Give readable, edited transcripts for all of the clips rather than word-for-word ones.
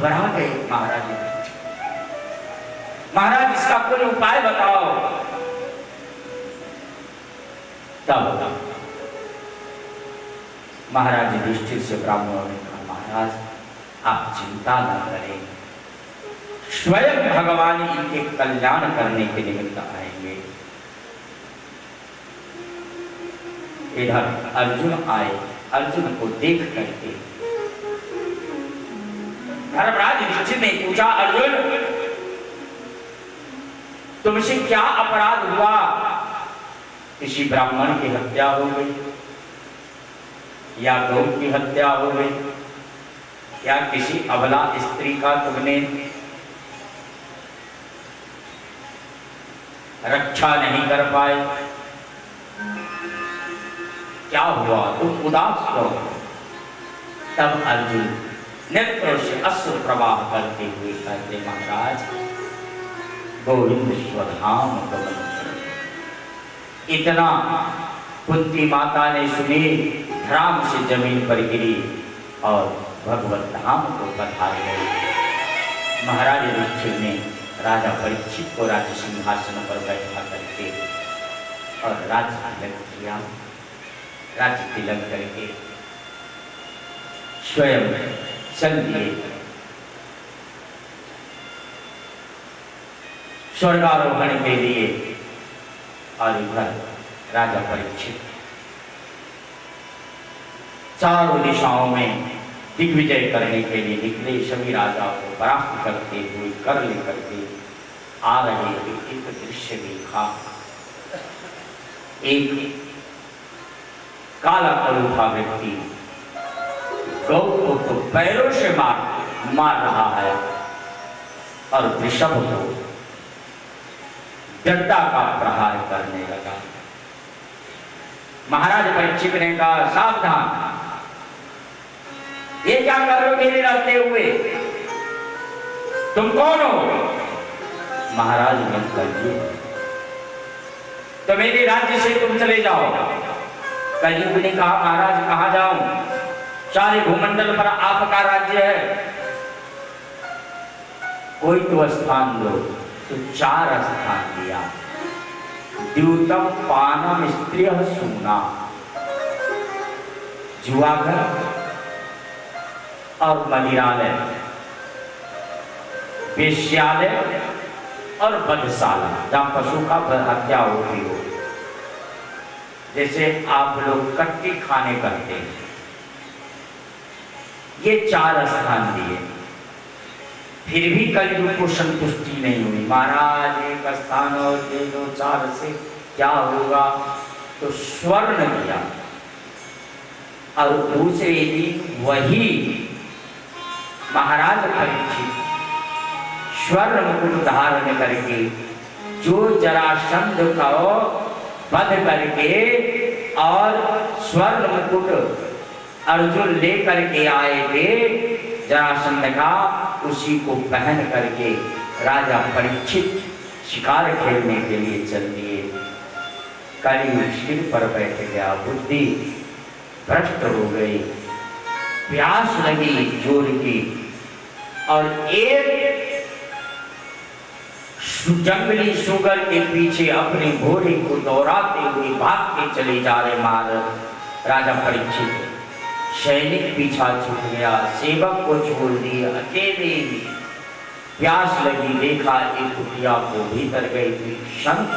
घबरा गए महाराज। महाराज इसका कोई उपाय बताओ। तब महाराज युधिष्ठिर से ब्राह्मणों ने कहा, महाराज आप चिंता न करें, स्वयं भगवान इनके कल्याण करने के निमित्त आएंगे। इधर अर्जुन आए। अर्जुन को देख करके धर्मराज युधिष्ठिर ने पूछा, अर्जुन तुमसे क्या अपराध हुआ? किसी ब्राह्मण की हत्या हो गई, या गौ की हत्या हो गई, या किसी अबला स्त्री का तुमने रक्षा नहीं कर पाए? क्या हुआ? तुम उदास हो। तब अर्जुन नेत्रों से अश्रु प्रवाह करते हुए कहते, महाराज गोविंद स्वधाम गमन। इतना कुंती माता ने सुनी, धराम से जमीन पर गिरी और भगवत धाम को पधार गई। महाराज युधिष्ठिर ने राजा परीक्षित को राज्य सिंहासन पर बैठा करके और राज्य तिलक किया। राज्य तिलक करके स्वयं चल दिए स्वर्गारोहण के लिए। और इधर राजा परीक्षित चारों दिशाओं में दिग्विजय करने के लिए निकले। सभी राजाओं को परास्त करते हुए कर लेकर के आ रहे। एक दृश्य देखा, एक काला कलूठा व्यक्ति गौ को तो पैरों से मार रहा है और वृषभ को गद्दा का प्रहार करने लगा। महाराज परीक्षित ने कहा, सावधान, ये क्या कर रहे हो मेरे रहते हुए? तुम कौन हो? महाराज ने कहा, तो मेरे राज्य से तुम चले जाओ। कलयुग ने कहा, महाराज कहां जाऊं? सारे भूमंडल पर आपका राज्य है, कोई तो स्थान दो। तो 4 स्थान दिया। द्यूतम पानम स्त्रिय सूना, जुआघर और मदिरालय, वेश्यालय और वधशाला, जहां पशु का हत्या होती हो, जैसे आप लोग कट्टी खाने करते हैं। ये 4 स्थान दिए। फिर भी कलयुग को संतुष्टि नहीं हुई। महाराज एक स्थान और दे दो, 4 से क्या होगा? तो स्वर्ण दिया। और दूसरे दिन वही महाराज परीक्षित स्वर्ण मुकुट धारण करके, जो जरासंध को वध करके और स्वर्ण मुकुट अर्जुन लेकर के आए थे जरासंध का, उसी को पहन करके राजा परीक्षित शिकार खेलने के लिए चल दिए। कलयुग सिर पर बैठ गया, बुद्धि भ्रष्ट हो गई, प्यास लगी जोर की, और एक जंगली सुगर के पीछे अपने घोड़े को दौड़ाते हुए भागते चले जा रहे महाराज राजा परीक्षित। सैनिक पीछा छूट गया, सेवक को छोड़ दिया, अकेले प्यास लगी, देखा एक कुटिया को, भीतर गई थी संत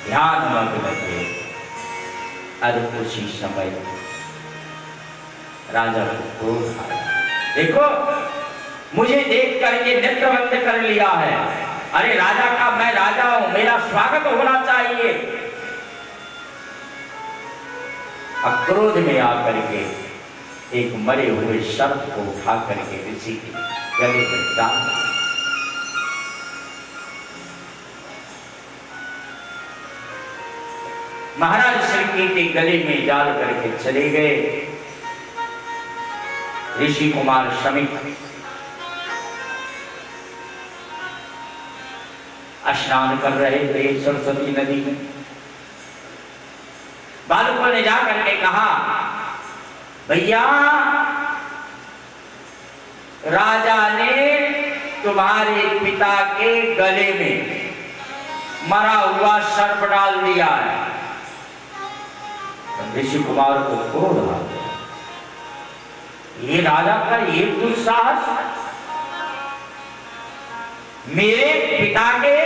ध्यान मग्न लगे। अरे उसी समय राजा को क्रोध आया, देखो मुझे देख करके नेत्र बंद कर लिया है। अरे राजा का मैं राजा हूं, मेरा स्वागत होना चाहिए। क्रोध में आकर के एक मरे हुए सर्प को उठा करके ऋषि के गले पर डाल दिया। महाराज श्री के गले में डाल करके चले गए। ऋषि कुमार शमिक स्नान कर रहे थे सरस्वती नदी में। बालकों ने जाकर के कहा, भैया राजा ने तुम्हारे पिता के गले में मरा हुआ सर्प डाल दिया है। ऋषि कुमार को क्रोध आ गया, ये राजा का ये दुस्साहस, मेरे पिता के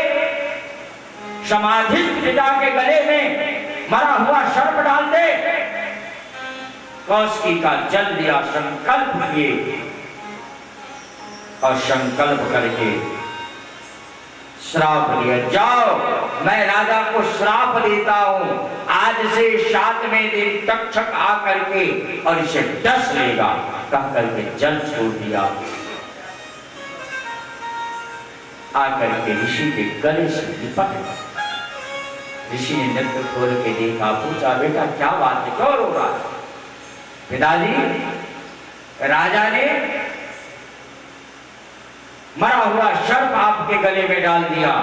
समाधिस्थ पिता के गले में मरा हुआ सर्प डाल दे। कौशिकी का जल दिया, संकल्प किए और संकल्प करके श्राप दिया, जाओ मैं राजा को श्राप देता हूं, आज से 7वें दिन तक्षक आकर के और इसे डस लेगा, कह करके जल छोड़ दिया। आकर के ऋषि के गले से लिपट गया। ऋषि ने नेत्र खोल के देखा, पूछा बेटा क्या बात है, क्यों रो रहा है? पिताजी, राजा ने मरा हुआ सर्प आपके गले में डाल दिया।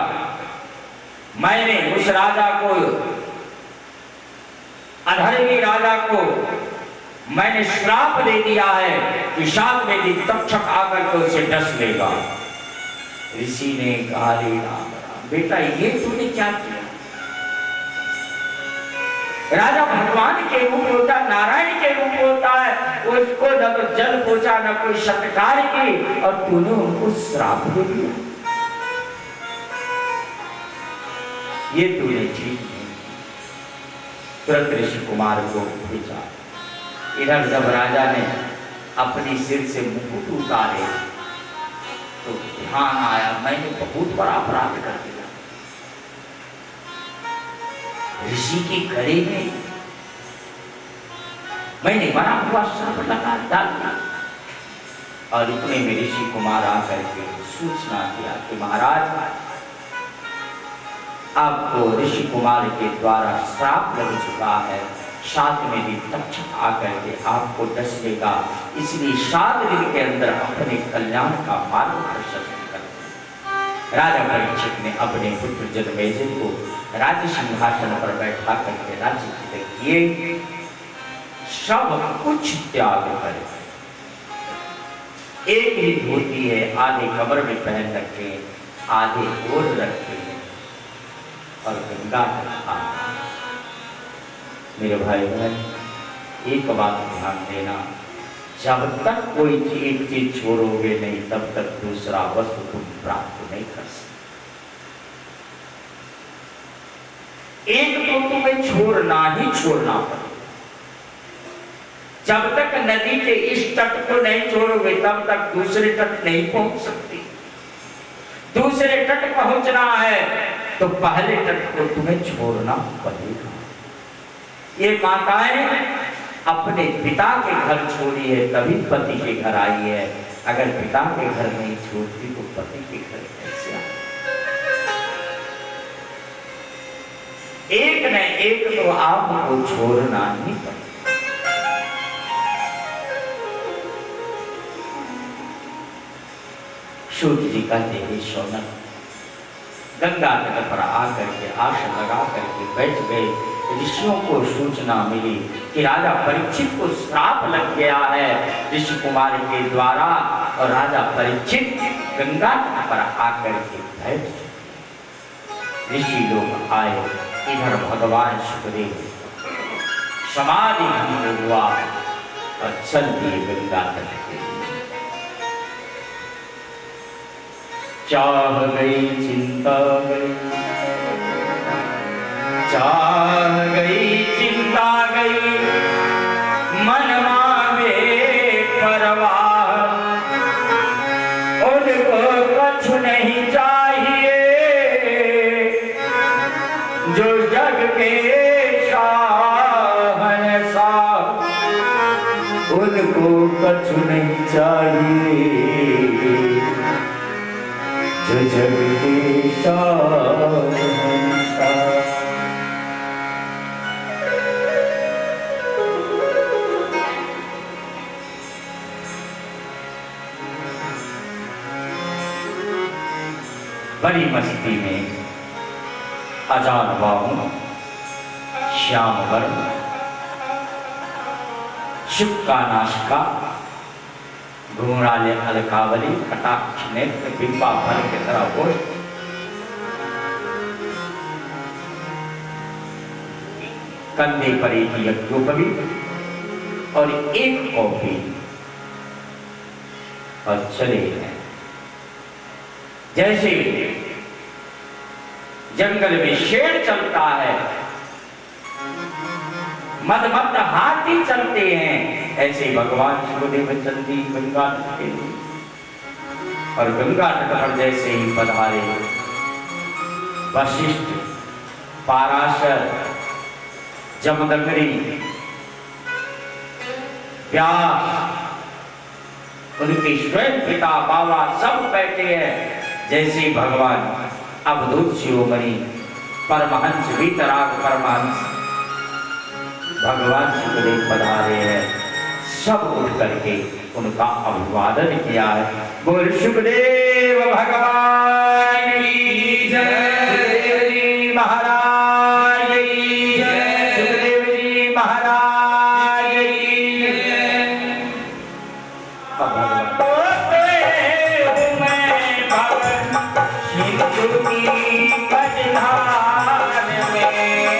मैंने उस राजा को, अधर्मी राजा को मैंने श्राप दे दिया है कि 7वें दिन तक्षक आकर के उसे डस लेगा। ऋषि ने कहा, बेटा ये तूने क्या किया? राजा भगवान के रूप होता, नारायण के रूप होता है, उसको न तो जल पहुंचा न कोई सत्कार की, और तूने उनको श्राप दे दिया। ये तूने ठीक नहीं। तुरंत ऋषि कुमार को भेजा। इधर जब राजा ने अपनी सिर से मुकुट उतारे तो ध्यान आया, मैंने बहुत बड़ा अपराध कर दिया। ऋषि के गले में मैंने मरा हुआ सर्प लगा डाल दिया। और इतने में ऋषि कुमार आकर के सूचना दिया कि महाराज, आपको ऋषि कुमार के द्वारा श्राप लग चुका है, 7वें दिन तक्षक आकर के आपको डस लेगा, इसलिए 7 दिन के अंदर अपने कल्याण का मार्गदर्शन कर। राजा परीक्षित ने अपने पुत्र जन्मेजय को राज्य सिंहासन पर बैठा करके राज्य किए, सब कुछ त्याग कर एक ही धोती है, आधे कमर में पहन रखे, आधे ओढ़ रखे और गंगा का। मेरे भाई बहन, एक बात ध्यान देना, जब तक कोई एक चीज छोड़ोगे नहीं तब तक दूसरा वस्तु तुम प्राप्त नहीं कर सकते। एक तो तुम्हें छोड़ना ही छोड़ना पड़ेगा। जब तक नदी के इस तट को नहीं छोड़ोगे तब तक दूसरे तट नहीं पहुंच सकती। दूसरे तट पहुंचना है तो पहले तट को तुम्हें छोड़ना पड़ेगा। ये माताएं अपने पिता के घर छोड़ी है तभी पति के घर आई है, अगर पिता के घर नहीं छोड़ती तो पति के घर कैसे आए? एक न एक तो आपको छोड़ना ही पड़ेगा। सूर्य जी का देवी सोनक गंगा तट पर आकर के आसन लगा करके बैठ गए। ऋषियों को सूचना मिली कि राजा परीक्षित को श्राप लग गया है ऋषि कुमार के द्वारा, और राजा परीक्षित गंगा तट पर आकर के बैठ चुके। ऋषि लोग आए, इधर भगवान सुखदेव समाधि भंग हुआ और चल दिए गंगा तट के। चाह गई चिंता गई, चाह गई चिंता गई, मनवा बेपरवाह, उनको कुछ नहीं चाहिए जो जग के शहंशाह, उनको कुछ नहीं चाहिए जो जग के शहंशाह। बड़ी मस्ती में अजान बाहु श्याम वर्ण शुक का नाशिका घुंघराले अलकावली कटाक्ष नेत्र बिंबा भर के तरह हो, कंधे पर एक यज्ञोपवी और एक कॉफी और चले हैं। जैसे जंगल में शेर चलता है, मद हाथी चलते हैं, ऐसे भगवान शिवदेव चलती गंगा तट के लिए। और गंगा तट पर जैसे ही पधारे वशिष्ठ, पाराशर, जमदग्नि, व्यास, उनके स्वयं पिता बाबा सब बैठे हैं। जैसे भगवान अवधूत शिरोमणि परमहंस वीतराग परमहंस भगवान शिवदेव पधारे हैं, सब उठ करके उनका अभिवादन किया है। बोल सुखदेव भगवान की जय, सुखदेव जी महाराज की जय, सुखदेव जी महाराज की जय। भगवान सिंधु की मझधार मेरे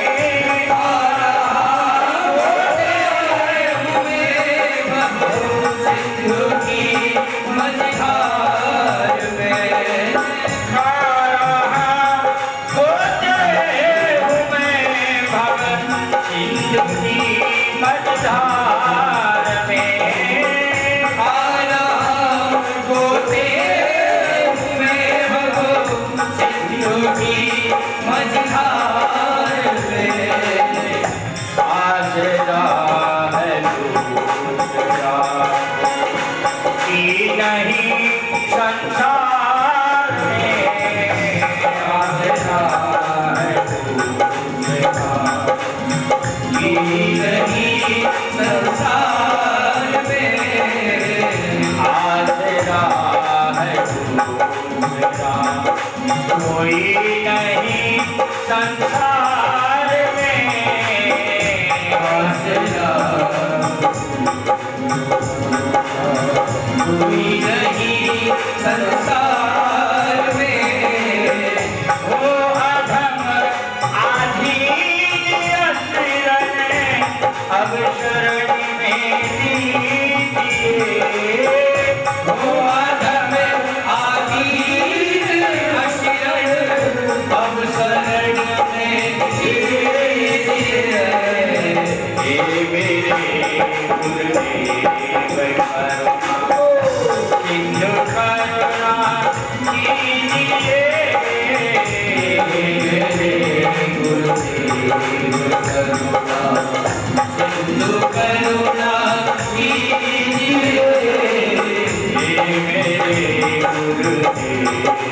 गुरुदेव